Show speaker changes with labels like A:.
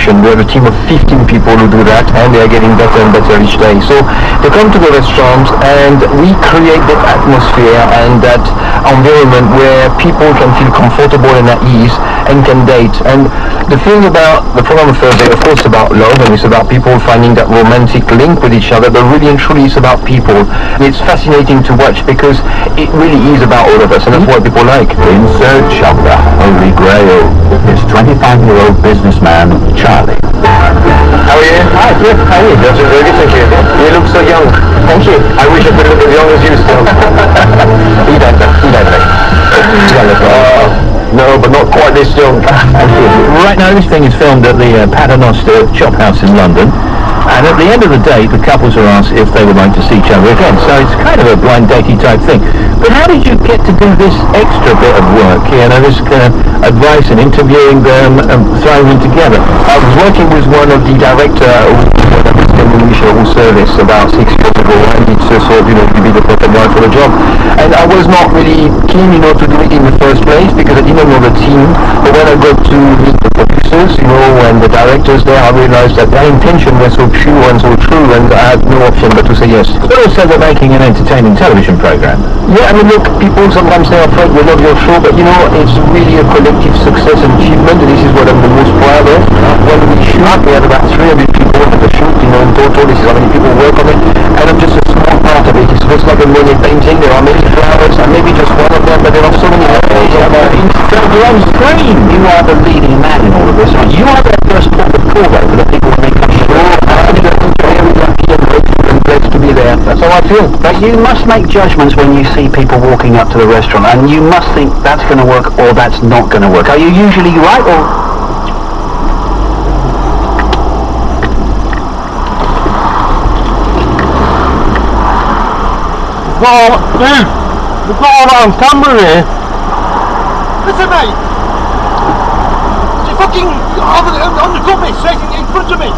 A: collaboration. We have a team of 15 people who do that, and they are getting better and better each day. So they come to the restaurant, and we create that atmosphere and that environment where people can feel comfortable and at ease and can date. And the thing about the program of Thursday, of course, about love, and it's about people finding that romantic link with each other, but really and truly it's about people. It's fascinating to watch because it really is about all of us, and that's what people like.
B: In search of the Holy Grail is 25-year-old businessman Charlie.
A: How are you? Hi, good. How are you? That's very good, thank you. You look so young. Thank you. I wish I could look as young as you still. You don't no, but not quite this young.
B: Right now, this thing is filmed at the Paternoster Chop House in London. And at the end of the day, the couples are asked if they would like to see each other again. So it's kind of a blind datey type thing. But how did you get to do this extra bit of work? You know, this kind of advice and interviewing them and throwing them together.
A: I was working with one of the director of service about 6 years ago, and it's sort of, to be the perfect guy for the job. And I was not really keen, to do it in the first place because I didn't know the team. But when I got to meet the producers, and the directors there, I realized that their intention was so pure and so true, and I had no option but to say yes.
B: But also they're making an entertaining television program.
A: Yeah, I mean, look, people sometimes say, oh, Fred, we love your show, but it's really a collective success and achievement, and this is what I'm the most proud of. When we shoot, we had about 300 people at the shoot, in total. This is how many people work on it, and I'm just a small part of it. It's just like a Monet painting. There are many flowers, and maybe just one of them, but there are so many others.
B: You're on screen. You are the leading man in all of this. You are the first point of call, though, for the people when they come to
A: and place to be there. That's how I feel.
C: But you must make judgments when you see people walking up to the restaurant, and you must think that's going to work or that's not going to work. Are you usually right, or?
D: We've got all that on camera here. Listen, mate. You fucking on the company straight in front of me.